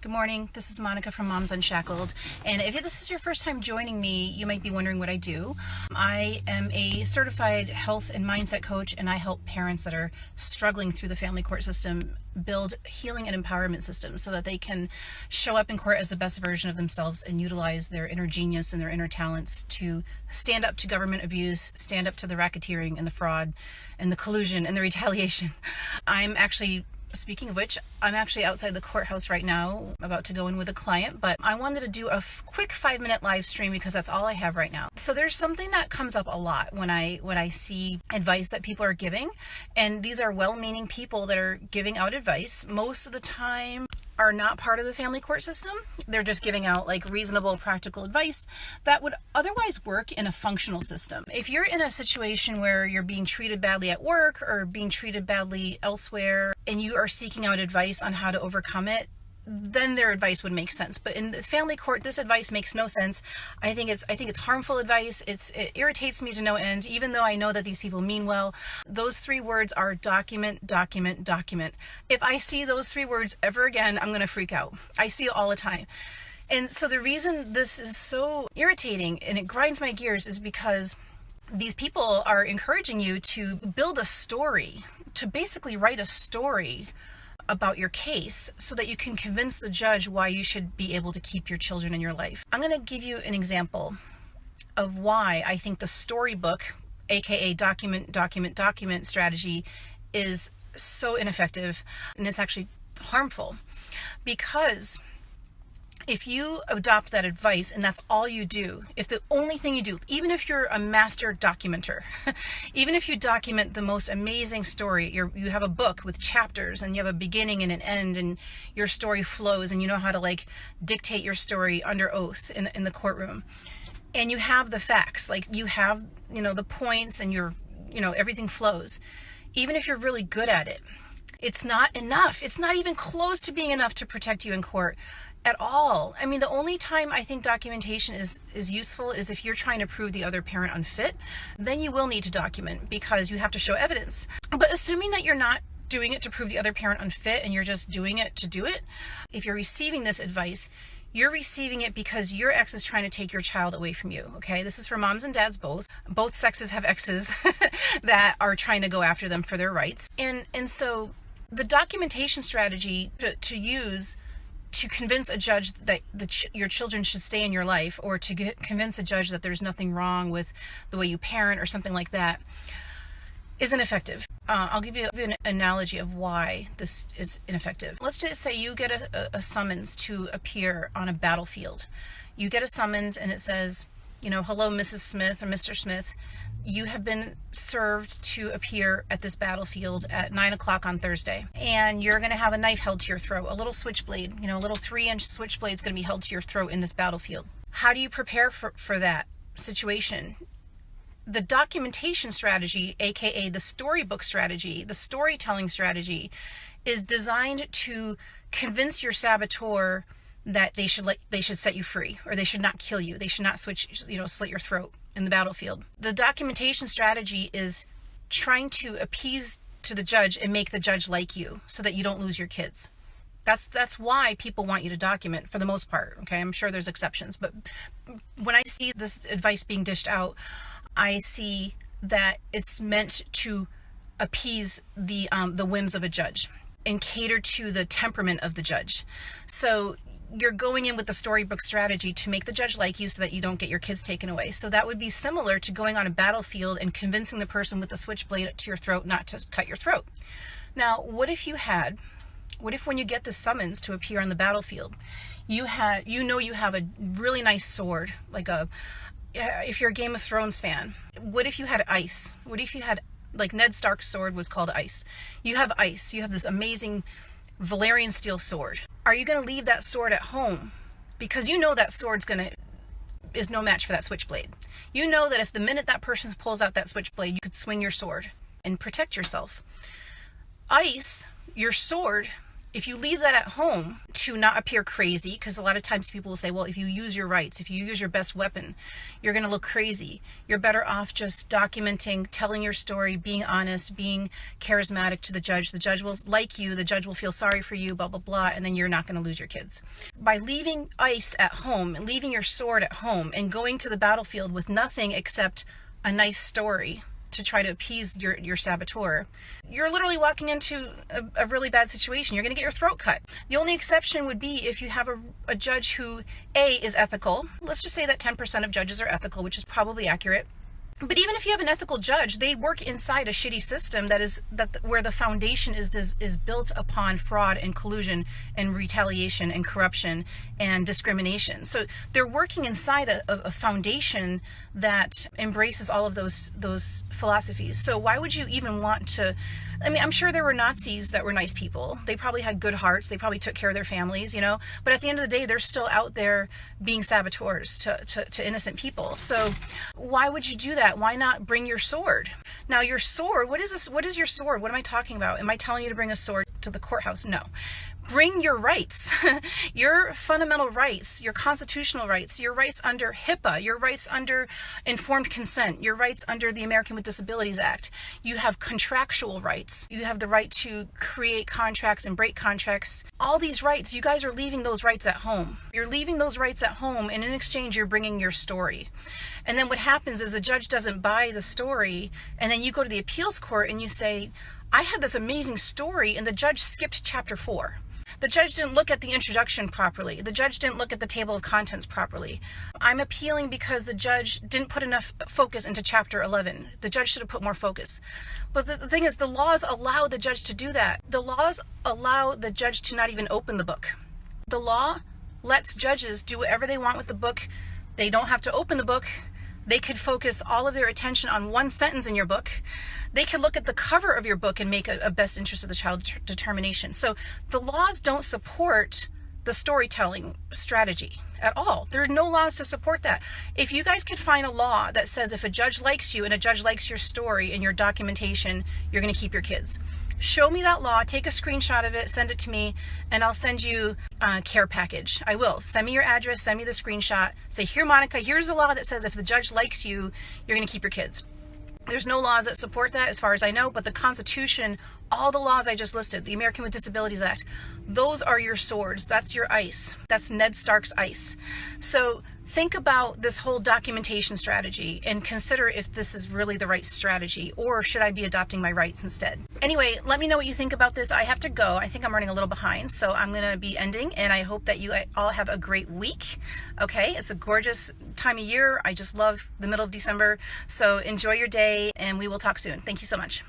Good morning. This is Monica from Moms Unshackled. And if this is your first time joining me, you might be wondering what I do. I am a certified health and mindset coach, and I help parents that are struggling through the family court system build healing and empowerment systems so that they can show up in court as the best version of themselves and utilize their inner genius and their inner talents to stand up to government abuse, stand up to the racketeering and the fraud and the collusion and the retaliation. Speaking of which, I'm actually outside the courthouse right now, about to go in with a client, but I wanted to do a quick 5-minute live stream because that's all I have right now. So there's something that comes up a lot when I see advice that people are giving, and these are well-meaning people that are giving out advice. Most of the time are not part of the family court system. They're just giving out like reasonable, practical advice that would otherwise work in a functional system. If you're in a situation where you're being treated badly at work or being treated badly elsewhere and you are seeking out advice on how to overcome it, then their advice would make sense. But in the family court, this advice makes no sense. I think it's harmful advice. It irritates me to no end, even though I know that these people mean well. Those 3 words are document, document, document. If I see those 3 words ever again, I'm going to freak out. I see it all the time. And so the reason this is so irritating and it grinds my gears is because these people are encouraging you to build a story, to basically write a story about your case so that you can convince the judge why you should be able to keep your children in your life. I'm going to give you an example of why I think the storybook, aka document, document, document strategy is so ineffective, and it's actually harmful. Because if you adopt that advice and that's all you do, if the only thing you do, even if you're a master documenter, even if you document the most amazing story, you have a book with chapters and you have a beginning and an end and your story flows and you know how to like dictate your story under oath in the courtroom, and you have the facts, like you have, the points and everything flows. Even if you're really good at it, it's not enough. It's not even close to being enough to protect you in court at all. I mean, the only time I think documentation is useful is if you're trying to prove the other parent unfit. Then you will need to document because you have to show evidence. But assuming that you're not doing it to prove the other parent unfit and you're just doing it to do it, if you're receiving this advice, you're receiving it because your ex is trying to take your child away from you, okay? This is for moms and dads both. Both sexes have exes that are trying to go after them for their rights. And so the documentation strategy to use to convince a judge that your children should stay in your life, or to convince a judge that there's nothing wrong with the way you parent or something like that, isn't effective. I'll give you an analogy of why this is ineffective. Let's just say you get a summons to appear on a battlefield. You get a summons and it says, hello, Mrs. Smith or Mr. Smith. You have been served to appear at this battlefield at 9:00 on Thursday, and you're going to have a knife held to your throat, a little switchblade, a little 3-inch switchblade is going to be held to your throat in this battlefield. How do you prepare for that situation? The documentation strategy, aka the storybook strategy, the storytelling strategy, is designed to convince your saboteur that they should set you free, or they should not kill you. They should not slit your throat in the battlefield. The documentation strategy is trying to appease to the judge and make the judge like you so that you don't lose your kids. That's why people want you to document, for the most part. Okay, I'm sure there's exceptions, but when I see this advice being dished out, I see that it's meant to appease the whims of a judge and cater to the temperament of the judge. So you're going in with the storybook strategy to make the judge like you so that you don't get your kids taken away. So that would be similar to going on a battlefield and convincing the person with the switchblade to your throat not to cut your throat. Now, what if when you get the summons to appear on the battlefield, you have a really nice sword, if you're a Game of Thrones fan, what if you had ice? What if you had, like Ned Stark's sword was called ice? You have ice. You have this amazing Valyrian steel sword. Are you going to leave that sword at home? Because that sword's is no match for that switchblade. You know that if the minute that person pulls out that switchblade, you could swing your sword and protect yourself. Ice, your sword, if you leave that at home to not appear crazy, because a lot of times people will say, well, if you use your rights, if you use your best weapon, you're going to look crazy. You're better off just documenting, telling your story, being honest, being charismatic to the judge. The judge will like you, the judge will feel sorry for you, blah, blah, blah, and then you're not going to lose your kids. By leaving ice at home, leaving your sword at home, and going to the battlefield with nothing except a nice story to try to appease your saboteur, you're literally walking into a really bad situation. You're going to get your throat cut. The only exception would be if you have a judge who, A, is ethical. Let's just say that 10% of judges are ethical, which is probably accurate. But even if you have an ethical judge, they work inside a shitty system where the foundation is built upon fraud and collusion and retaliation and corruption and discrimination. So they're working inside a foundation that embraces all of those philosophies. So why would you even want to? I mean, I'm sure there were Nazis that were nice people. They probably had good hearts. They probably took care of their families, But at the end of the day, they're still out there being saboteurs to innocent people. So why would you do that? Why not bring your sword? Now, your sword, what is this? What is your sword? What am I talking about? Am I telling you to bring a sword to the courthouse? No. Bring your rights, your fundamental rights, your constitutional rights, your rights under HIPAA, your rights under informed consent, your rights under the American with Disabilities Act. You have contractual rights. You have the right to create contracts and break contracts. All these rights, you guys are leaving those rights at home. You're leaving those rights at home, and in exchange, you're bringing your story. And then what happens is the judge doesn't buy the story, and then you go to the appeals court and you say, I had this amazing story, and the judge skipped chapter 4. The judge didn't look at the introduction properly. The judge didn't look at the table of contents properly. I'm appealing because the judge didn't put enough focus into chapter 11. The judge should have put more focus. But the thing is, the laws allow the judge to do that. The laws allow the judge to not even open the book. The law lets judges do whatever they want with the book. They don't have to open the book. They could focus all of their attention on one sentence in your book. They could look at the cover of your book and make a best interest of the child determination. So the laws don't support the storytelling strategy at all. There's no laws to support that. If you guys could find a law that says if a judge likes you and a judge likes your story and your documentation, you're going to keep your kids. Show me that law, take a screenshot of it, send it to me, and I'll send you a care package. I will. Send me your address, send me the screenshot. Say, here, Monica, here's a law that says if the judge likes you, you're going to keep your kids. There's no laws that support that as far as I know, but the Constitution, all the laws I just listed, the American with Disabilities Act, those are your swords. That's your ice. That's Ned Stark's ice. So think about this whole documentation strategy and consider if this is really the right strategy, or should I be adopting my rights instead? Anyway, let me know what you think about this. I have to go. I think I'm running a little behind, so I'm going to be ending, and I hope that you all have a great week. Okay, it's a gorgeous time of year. I just love the middle of December, so enjoy your day, and we will talk soon. Thank you so much.